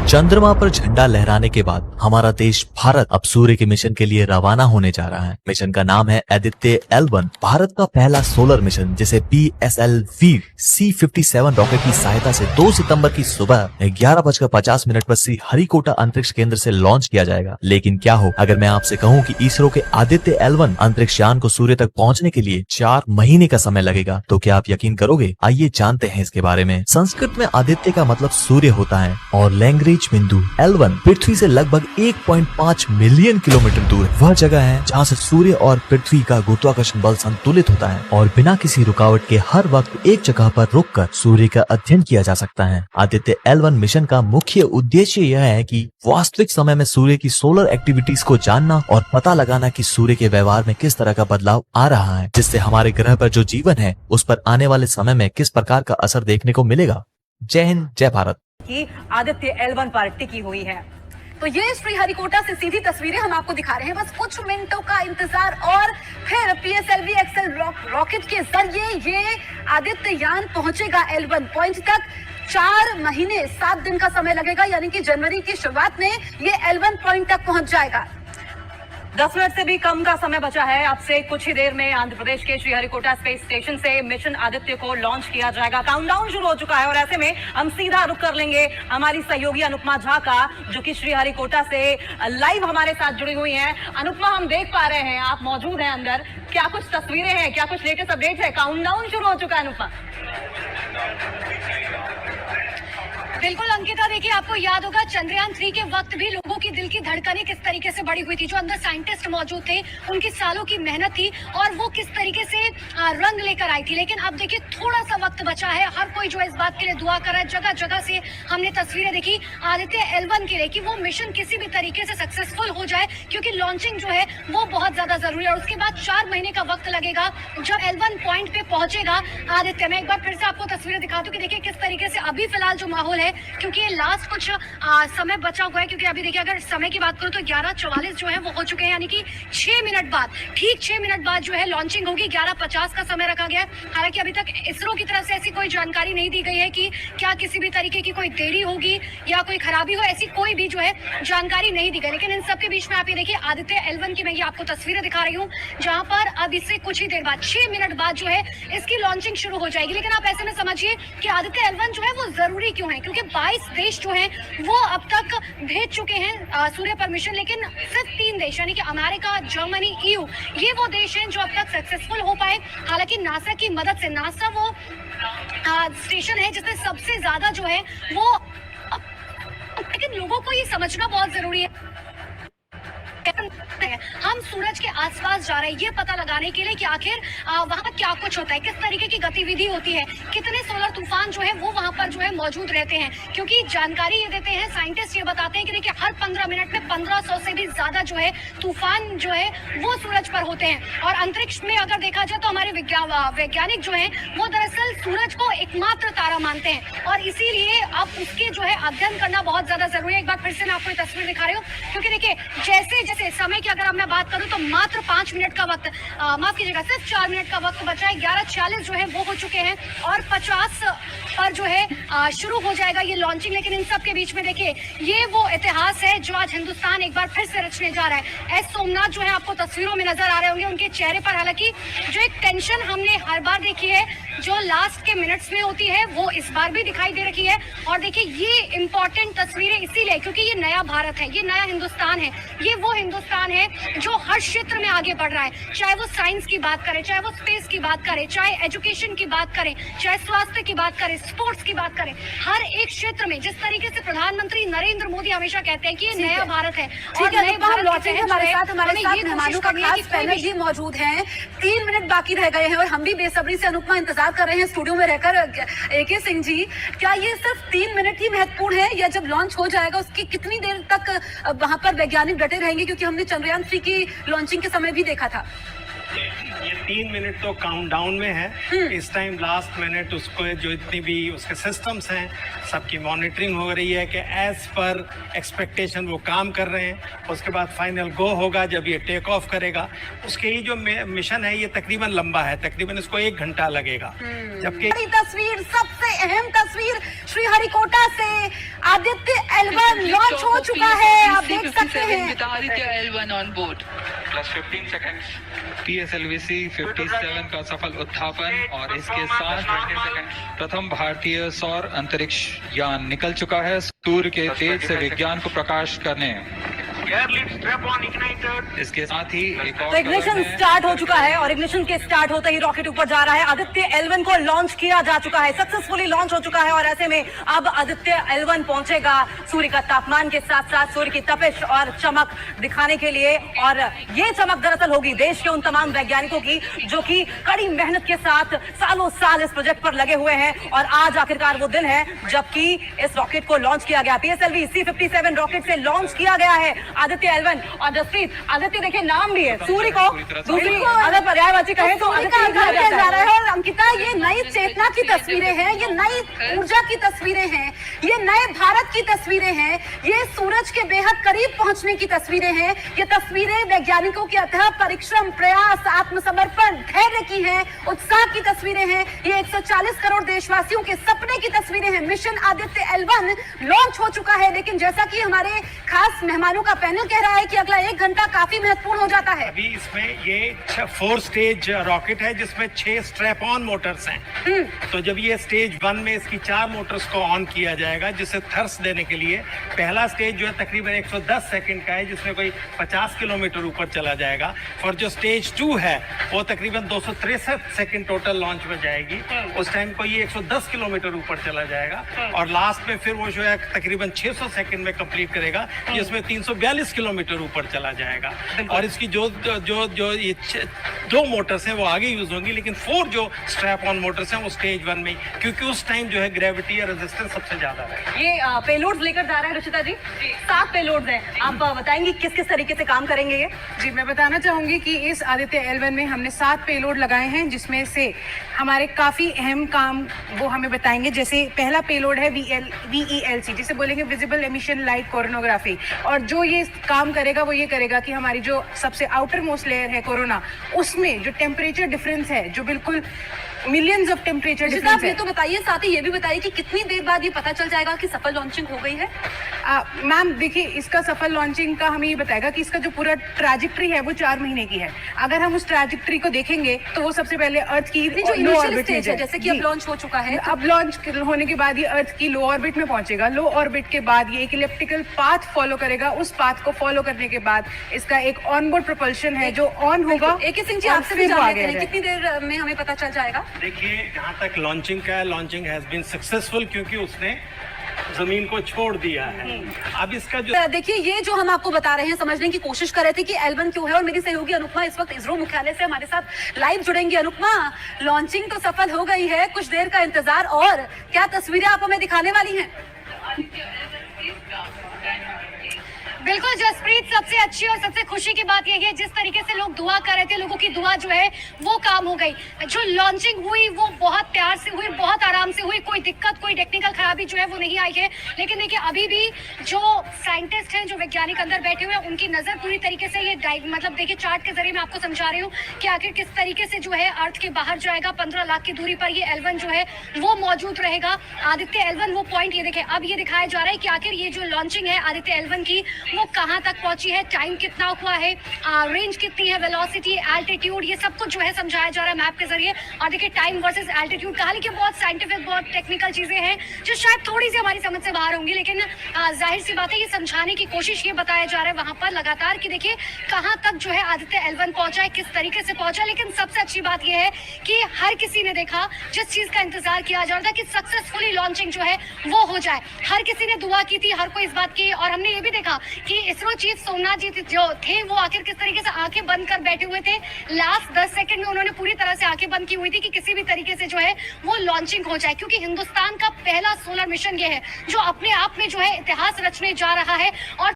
चंद्रमा पर झंडा लहराने के बाद हमारा देश भारत अब सूर्य के मिशन के लिए रवाना होने जा रहा है। मिशन का नाम है आदित्य L1। भारत का पहला सोलर मिशन जिसे PSLV C-57 रॉकेट की सहायता से 2 सितंबर की सुबह 11:50 पर श्री हरिकोटा अंतरिक्ष केंद्र से लॉन्च किया जाएगा। लेकिन क्या हो अगर मैं आपसे कहूँ कि इसरो के आदित्य L1 अंतरिक्ष यान को सूर्य तक पहुँचने के लिए 4 महीने का समय लगेगा, तो क्या आप यकीन करोगे? आइए जानते हैं इसके बारे में। संस्कृत में आदित्य का मतलब सूर्य होता है और लैंग्वेज बिंदु L1 पृथ्वी से लगभग 1.5 मिलियन किलोमीटर दूर वह जगह है जहां से सूर्य और पृथ्वी का गुरुत्वाकर्षण बल संतुलित होता है और बिना किसी रुकावट के हर वक्त एक जगह पर रुककर सूर्य का अध्ययन किया जा सकता है। आदित्य L1 मिशन का मुख्य उद्देश्य यह है कि वास्तविक समय में सूर्य की सोलर एक्टिविटीज को जानना और पता लगाना कि सूर्य के व्यवहार में किस तरह का बदलाव आ रहा है, जिससे हमारे ग्रह पर जो जीवन है उस पर आने वाले समय में किस प्रकार का असर देखने को मिलेगा। जय हिंद, जय भारत। की आदित्य L1 पर टिकी हुई है। तो ये श्रीहरिकोटा से सीधी तस्वीरें हम आपको दिखा रहे हैं। बस कुछ मिनटों का इंतजार और फिर PSLV XL रॉकेट के जरिए ये आदित्य यान पहुंचेगा L1 पॉइंट तक। 4 महीने 7 दिन का समय लगेगा, यानी कि जनवरी की शुरुआत में ये L1 पॉइंट तक पहुंच जाएगा। 10 मिनट से भी कम का समय बचा है। अब से कुछ ही देर में आंध्र प्रदेश के श्रीहरिकोटा स्पेस स्टेशन से मिशन आदित्य को लॉन्च किया जाएगा। काउंटडाउन शुरू हो चुका है और ऐसे में हम सीधा रुख कर लेंगे हमारी सहयोगी अनुपमा झा का, जो कि श्रीहरिकोटा से लाइव हमारे साथ जुड़ी हुई हैं। अनुपमा, हम देख पा रहे हैं आप मौजूद हैं अंदर, क्या कुछ तस्वीरें हैं, क्या कुछ लेटेस्ट अपडेट है? काउंटडाउन शुरू हो चुका है अनुपमा। बिल्कुल अंकिता, देखिए आपको याद होगा चंद्रयान 3 के वक्त भी लोगों की दिल की धड़कनें किस तरीके से बढ़ी हुई थी। जो अंदर साइंटिस्ट मौजूद थे उनकी सालों की मेहनत थी और वो किस तरीके से रंग लेकर आई थी। लेकिन अब देखिए थोड़ा सा वक्त बचा है, हर कोई जो है इस बात के लिए दुआ कर रहा है। जगह जगह से हमने तस्वीरें देखी आदित्य L1 के लिए कि वो मिशन किसी भी तरीके से सक्सेसफुल हो जाए, क्योंकि लॉन्चिंग जो है वो बहुत ज्यादा जरूरी है। और उसके बाद 4 महीने का वक्त लगेगा जब L1 पॉइंट पे पहुंचेगा आदित्य। मैं एक बार फिर से आपको तस्वीरें दिखा दूं कि देखिए किस तरीके से अभी फिलहाल जो माहौल है, क्योंकि ये लास्ट कुछ समय बचा हुआ है। क्योंकि अभी देखिए अगर समय की बात करूं तो 11:44 जो है वो हो चुके हैं, यानी कि 6 मिनट बाद, ठीक 6 मिनट बाद जो है लॉन्चिंग होगी। 11:50 का समय रखा गया है। हालांकि अभी तक इसरो की तरफ से ऐसी कोई जानकारी नहीं दी गई है कि क्या किसी भी तरीके की कोई देरी होगी या कोई खराबी हो, ऐसी कोई भी जो है जानकारी नहीं दी गई। लेकिन इन सबके बीच में आप ये देखिए आदित्य L1 की मैं ये आपको तस्वीरें दिखा रही हूँ, जहां पर अब इससे कुछ ही देर बाद 6 मिनट बाद जो है इसकी लॉन्चिंग शुरू हो जाएगी। लेकिन आप ऐसे में समझिए कि आदित्य L1 जो है वो जरूरी क्यों है, क्योंकि 22 देश जो है वो अब तक भेज चुके हैं सूर्य पर मिशन, लेकिन सिर्फ 3 देश यानी कि अमेरिका, जर्मनी, EU, ये वो देश हैं जो अब तक सक्सेसफुल हो पाए। हालांकि नासा की मदद से, नासा वो स्टेशन है जिसमें सबसे ज्यादा जो है वो, लेकिन लोगों को ये समझना बहुत जरूरी है हम सूरज के आसपास जा रहे हैं ये पता लगाने के लिए कि आखिर वहाँ क्या कुछ होता है, किस तरीके की गतिविधि होती है, कितने सोलर तूफान जो है वो वहाँ पर जो है मौजूद रहते हैं। क्योंकि जानकारी ये देते हैं, साइंटिस्ट ये बताते हैं कि देखिए हर 15 मिनट में 1500 से भी ज्यादा जो है तूफान जो है वो सूरज पर होते हैं। और अंतरिक्ष में अगर देखा जाए तो हमारे वैज्ञानिक जो है वो दरअसल सूरज को एकमात्र तारा मानते हैं और इसीलिए अब उसके जो है अध्ययन करना बहुत ज्यादा जरूरी है। एक बार फिर से मैं आपको ये तस्वीर दिखा रही हूँ, क्योंकि देखिए जैसे समय की अगर मैं बात करूं तो मात्र 5 मिनट का वक्त, माफ कीजिएगा सिर्फ 4 मिनट का वक्त बचा है। 11:46 जो है वो हो चुके हैं और 50 पर जो है शुरू हो जाएगा ये लॉन्चिंग। लेकिन इन सब के बीच में देखिए ये वो इतिहास है जो आज हिंदुस्तान एक बार फिर से रचने जा रहा है। एस सोमनाथ जो है आपको तस्वीरों में नजर आ रहे होंगे, उनके चेहरे पर हालांकि जो एक टेंशन हमने हर बार देखी है जो लास्ट के मिनट्स में होती है वो इस बार भी दिखाई दे रही है। और देखिए ये इंपॉर्टेंट तस्वीरें इसीलिए क्योंकि ये नया भारत है, ये नया हिंदुस्तान है, ये वो हिंदुस्तान है जो हर क्षेत्र में आगे बढ़ रहा है। चाहे वो साइंस की बात करें, चाहे वो स्पेस की बात करें, चाहे एजुकेशन की बात करें, चाहे स्वास्थ्य की बात करें, स्पोर्ट्स की बात करें, हर एक क्षेत्र में जिस तरीके से प्रधानमंत्री नरेंद्र मोदी हमेशा कहते हैं कि ये नया भारत है। और नए भारत लौटे हैं हमारे साथ मेहमानों का खास पैनल भी मौजूद है। 3 मिनट बाकी रह गए हैं और हम भी बेसब्री से अनुपमा इंतजार कर रहे हैं स्टूडियो में रहकर। AK सिंह जी, क्या ये सिर्फ 3 मिनट ही महत्वपूर्ण है या जब लॉन्च हो जाएगा उसकी कितनी देर तक वहां पर वैज्ञानिक डटे रहेंगे? क्योंकि हमने चंद्रयान 3 की लॉन्चिंग के समय भी देखा था। ये 3 मिनट तो काउंटडाउन में है। इस टाइम लास्ट मिनट उसको जो इतनी भी उसके सिस्टम्स हैं सबकी मॉनिटरिंग हो रही है कि एज पर एक्सपेक्टेशन वो काम कर रहे हैं। उसके बाद फाइनल गो होगा जब ये टेक ऑफ करेगा। उसके ही जो मिशन है ये तकरीबन लंबा है, तकरीबन इसको 1 घंटा लगेगा। जबकि बड़ी तस्वीर, सबसे अहम तस्वीर श्रीहरिकोटा से आदित्य L1 लॉन्च हो चुका है, आप देख सकते हैं। with Aditya L1 on board. Plus 15 seconds PSLV-C 57 का सफल उत्थापन और इसके साथ 20 सेकंड प्रथम भारतीय सौर अंतरिक्ष यान निकल चुका है सूर्य के तेज से विज्ञान को प्रकाश करने। इसके साथ ही एक और तो इग्निशन स्टार्ट हो चुका है और इग्निशन के स्टार्ट होते ही रॉकेट ऊपर जा रहा है। आदित्य L1 को लॉन्च किया जा चुका है, सक्सेसफुली लॉन्च हो चुका है और ऐसे में अब आदित्य L1 पहुंचेगा सूर्य का तापमान के साथ साथ सूर्य की तपिश और चमक दिखाने के लिए। और ये चमक दरअसल होगी देश के उन तमाम वैज्ञानिकों की जो कि कड़ी मेहनत के साथ सालों साल इस प्रोजेक्ट पर लगे हुए हैं। और आज आखिरकार वो दिन है जबकि इस रॉकेट को लॉन्च किया गया। PSLV-C 57 रॉकेट से लॉन्च किया गया है आदित्य L1। और जसप्रीत, आदित्य देखिए नाम भी है, सूर्य को दूसरी अगर पर्यायवाची कहें तो आदित्य कहा जा रहा है। और अंकिता, ये नई चेतना की तस्वीरें हैं, ये नई ऊर्जा की तस्वीरें हैं, ये नए भारत की तस्वीरें हैं, ये सूरज के बेहद करीब पहुंचने की तस्वीरें हैं। ये तस्वीरें वैज्ञानिकों के अथक परिश्रम, प्रयास, आत्मसमर्पण, धैर्य की हैं, उत्साह की तस्वीरें हैं। ये 140 करोड़ देशवासियों के सपने की तस्वीरें हैं। मिशन आदित्य L1 लॉन्च हो चुका है, लेकिन जैसा कि हमारे खास मेहमानों का पैनल कह रहा है कि अगला 1 घंटा काफी महत्वपूर्ण हो जाता है। अभी इसमें ये 4 स्टेज रॉकेट है जिसमें 6 स्ट्रैप ऑन मोटर्स हैं। तो जब ये स्टेज 1 में इसकी 4 मोटर्स को ऑन किया जाएगा जिसे थर्स देने के लिए, पहला स्टेज जो है तकरीबन 110 सेकंड का है जिसमें कोई 50 किलोमीटर ऊपर चला जाएगा। और जो स्टेज 2 है वो तकरीबन 263 सेकंड टोटल लॉन्च में जाएगी। उस टाइम को ये 110 किलोमीटर ऊपर चला जाएगा और लास्ट में फिर वो जो है तकरीबन 600 सेकंड में कंप्लीट करेगा जिसमें 342 किलोमीटर ऊपर चला जाएगा। और इसकी जो जो जो ये 2 मोटर्स हैं वो आगे यूज होंगी, लेकिन 4 जो स्ट्रैप ऑन मोटर्स हैं वो स्टेज 1 में, क्योंकि उस टाइम जो है ग्रेविटी या रेजिस्टेंस सबसे ज्यादा है। ये पेलोड्स लेकर जा रहे हैं रुचिता जी, 7 पेलोड्स हैं। आप बताएंगे किस किस तरीके से काम करेंगे ये? जी, मैं बताना चाहूंगी कि इस आदित्य L1 में हमने 7 पेलोड लगाए हैं, जिसमें से हमारे काफी अहम काम वो हमें बताएंगे। जैसे पहला पेलोड है VELC, जिसे बोलेंगे विजिबल एमिशन लाइट कोरोनोग्राफी। और जो ये काम करेगा वो ये करेगा कि हमारी जो सबसे आउटर मोस्ट लेयर है कोरोना, उसमें जो टेम्परेचर डिफरेंस है, जो बिल्कुल मिलियंस ऑफ टेम्परेचर डिफरेंस है। ये तो बताइए, साथ ही ये भी बताइए कि कितनी देर बाद ये पता चल जाएगा कि सफल लॉन्चिंग हो गई है? मैम देखिए, इसका सफल लॉन्चिंग का हमें ये बताएगा कि इसका जो पूरा ट्रैजेक्टरी है वो 4 महीने की है। अगर हम उस ट्रैजेक्टरी को देखेंगे तो वो सबसे पहले अर्थ की जो लो ऑर्बिट स्टेज है, जैसे कि अब लॉन्च हो चुका है, अब लॉन्च होने के बाद ये अर्थ की लो ऑर्बिट में पहुंचेगा। लो ऑर्बिट के बाद ये एक इलिप्टिकल पाथ फॉलो करेगा। उस पाथ को फॉलो करने के बाद इसका एक ऑनबोर्ड प्रोपल्शन है जो ऑन होगा। AK सिंह जी, आपसे भी जान लेते हैं कितनी देर में हमें पता चल जाएगा? देखिए, जहाँ तक लॉन्चिंग का है, लॉन्चिंग हैज बीन सक्सेसफुल क्योंकि उसने जमीन को छोड़ दिया है। अब इसका जो देखिए, ये जो हम आपको बता रहे हैं, समझने की कोशिश कर रहे थे कि L1 क्यों है। और मेरी सहयोगी अनुपमा इस वक्त इसरो मुख्यालय से हमारे साथ लाइव जुड़ेंगी। अनुपमा, लॉन्चिंग तो सफल हो गई है, कुछ देर का इंतजार और क्या तस्वीरें आप हमें दिखाने वाली हैं? बिल्कुल जसप्रीत, सबसे अच्छी और सबसे खुशी की बात यही है, जिस तरीके से लोग दुआ कर रहे थे, लोगों की दुआ जो है वो काम हो गई। जो लॉन्चिंग हुई वो बहुत प्यार से हुई, बहुत आराम से हुई, कोई दिक्कत, कोई टेक्निकल खराबी जो है वो नहीं आई है। लेकिन देखिए, अभी भी जो साइंटिस्ट हैं, जो वैज्ञानिक अंदर बैठे हुए हैं, उनकी नजर पूरी तरीके से ये मतलब देखिए, चार्ट के जरिए मैं आपको समझा रही हूँ कि आखिर किस तरीके से जो है अर्थ के बाहर जाएगा। 15 लाख की दूरी पर ये L1 जो है वो मौजूद रहेगा। आदित्य L1 वो पॉइंट ये देखें, अब ये दिखाया जा रहा है कि आखिर ये जो लॉन्चिंग है आदित्य L1 की वो कहां तक पहुंची है, टाइम कितना हुआ है, रेंज कितनी है, वेलोसिटी, एल्टीट्यूड, ये सब कुछ जो है समझाया जा रहा है मैप के जरिए। और देखिए, टाइम वर्सेस एल्टीट्यूड, कहा कि बहुत साइंटिफिक, बहुत टेक्निकल चीजें हैं जो शायद थोड़ी सी हमारी समझ से बाहर होंगी, लेकिन जाहिर सी बात है ये समझाने की कोशिश ये बताया जा रहा है वहां पर लगातार कि देखिए कहां तक जो है आदित्य L1 पहुंचा है, किस तरीके से पहुंचा। लेकिन सबसे अच्छी बात यह है कि हर किसी ने देखा, जिस चीज का इंतजार किया जा रहा था कि सक्सेसफुली लॉन्चिंग जो है वो हो जाए, हर किसी ने दुआ की थी, हर कोई इस बात की। और हमने ये भी देखा कि इसरो चीफ सोमनाथ जी जो थे वो आखिर किस तरीके से आंखें बंद कर बैठे हुए थे। लास्ट 10 सेकंड में उन्होंने पूरी तरह से आंखें बंद की हुई थी कि किसी भी तरीके से जो है वो लॉन्चिंग हो जाए, क्योंकि हिंदुस्तान का पहला सोलर मिशन ये है जो अपने आप में जो है इतिहास रचने जा रहा है। और